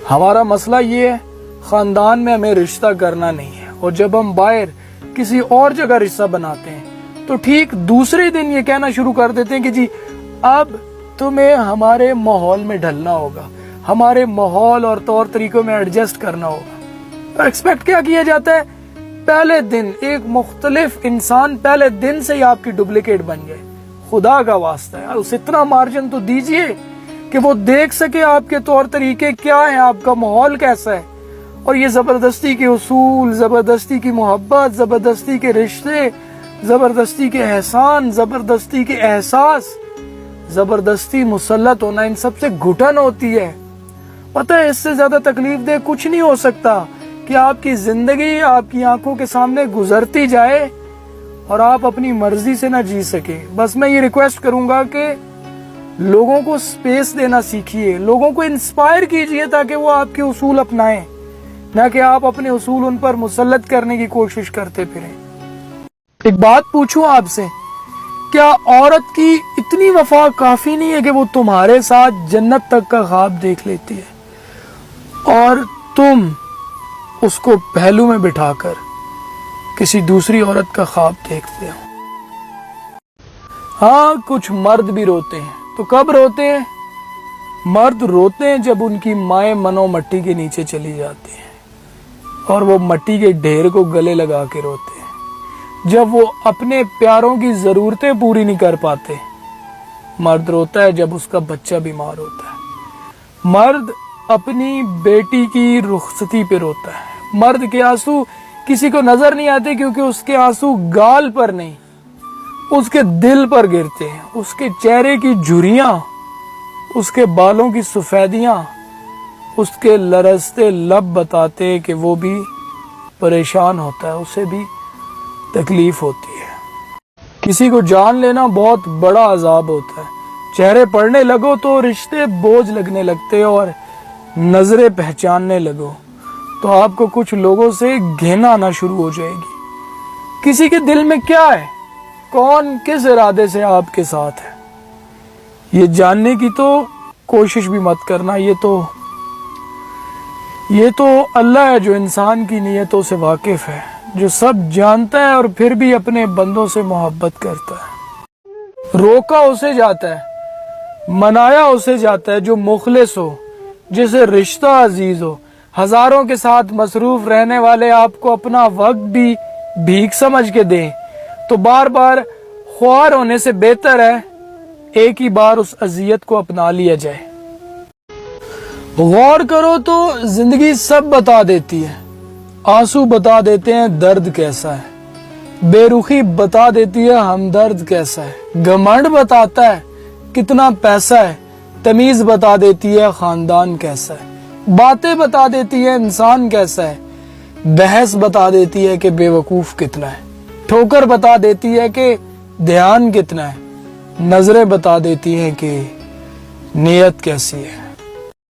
ہمارا مسئلہ یہ ہے خاندان میں ہمیں رشتہ کرنا نہیں ہے، اور جب ہم باہر کسی اور جگہ رشتہ بناتے ہیں تو ٹھیک دوسرے دن یہ کہنا شروع کر دیتے ہیں کہ جی اب تمہیں ہمارے ماحول میں ڈھلنا ہوگا، ہمارے ماحول اور طور طریقوں میں ایڈجسٹ کرنا ہوگا۔ اور ایکسپیکٹ کیا کیا جاتا ہے؟ پہلے دن ایک مختلف انسان پہلے دن سے ہی آپ کی ڈپلیکیٹ بن جائے۔ خدا کا واسطہ ہے اس اتنا مارجن تو دیجئے کہ وہ دیکھ سکے آپ کے طور طریقے کیا ہیں، آپ کا ماحول کیسا ہے۔ اور یہ زبردستی کے اصول، زبردستی کی محبت، زبردستی کے رشتے، زبردستی کے احسان، زبردستی کے احساس، زبردستی مسلط ہونا، ان سب سے گھٹن ہوتی ہے۔ پتہ ہے اس سے زیادہ تکلیف دہ کچھ نہیں ہو سکتا کہ آپ کی زندگی آپ کی آنکھوں کے سامنے گزرتی جائے اور آپ اپنی مرضی سے نہ جی سکیں۔ بس میں یہ ریکویسٹ کروں گا کہ لوگوں کو سپیس دینا سیکھیے، لوگوں کو انسپائر کیجئے تاکہ وہ آپ کے اصول اپنائیں، نہ کہ آپ اپنے اصول ان پر مسلط کرنے کی کوشش کرتے پھریں۔ ایک بات پوچھوں آپ سے، کیا عورت کی اتنی وفا کافی نہیں ہے کہ وہ تمہارے ساتھ جنت تک کا خواب دیکھ لیتی ہے اور تم اس کو پہلو میں بٹھا کر کسی دوسری عورت کا خواب دیکھتے ہو؟ ہاں کچھ مرد بھی روتے ہیں، تو کب روتے ہیں؟ مرد روتے ہیں جب ان کی مائیں منو مٹی کے نیچے چلی جاتی ہیں اور وہ مٹی کے ڈھیر کو گلے لگا کے روتے ہیں، جب وہ اپنے پیاروں کی ضرورتیں پوری نہیں کر پاتے۔ مرد روتا ہے جب اس کا بچہ بیمار ہوتا ہے۔ مرد اپنی بیٹی کی رخصتی پہ روتا ہے۔ مرد کے آنسو کسی کو نظر نہیں آتے کیونکہ اس کے آنسو گال پر نہیں، اس کے دل پر گرتے ہیں۔ اس کے چہرے کی جھریاں، اس کے بالوں کی سفیدیاں، اس کے لرزتے لب بتاتے کہ وہ بھی پریشان ہوتا ہے، اسے بھی تکلیف ہوتی ہے۔ کسی کو جان لینا بہت بڑا عذاب ہوتا ہے۔ چہرے پڑھنے لگو تو رشتے بوجھ لگنے لگتے، اور نظریں پہچاننے لگو تو آپ کو کچھ لوگوں سے گھن آنا شروع ہو جائے گی۔ کسی کے دل میں کیا ہے، کون کس ارادے سے آپ کے ساتھ ہے، یہ جاننے کی تو کوشش بھی مت کرنا۔ یہ تو اللہ ہے جو انسان کی نیتوں سے واقف ہے، جو سب جانتا ہے اور پھر بھی اپنے بندوں سے محبت کرتا ہے۔ روکا اسے جاتا ہے، منایا اسے جاتا ہے جو مخلص ہو، جسے رشتہ عزیز ہو۔ ہزاروں کے ساتھ مصروف رہنے والے آپ کو اپنا وقت بھی بھیک سمجھ کے دیں تو بار بار خوار ہونے سے بہتر ہے ایک ہی بار اس اذیت کو اپنا لیا جائے۔ غور کرو تو زندگی سب بتا دیتی ہے۔ آنسو بتا دیتے ہیں درد کیسا ہے، بے رخی بتا دیتی ہے ہمدرد کیسا ہے، گھمنڈ بتاتا ہے کتنا پیسہ ہے، تمیز بتا دیتی ہے خاندان کیسا ہے، باتیں بتا دیتی ہے انسان کیسا ہے، بحث بتا دیتی ہے کہ بے وقوف کتنا ہے، ٹھوکر بتا دیتی ہے کہ دھیان کتنا ہے، نظریں بتا دیتی ہیں کہ نیت کیسی ہے۔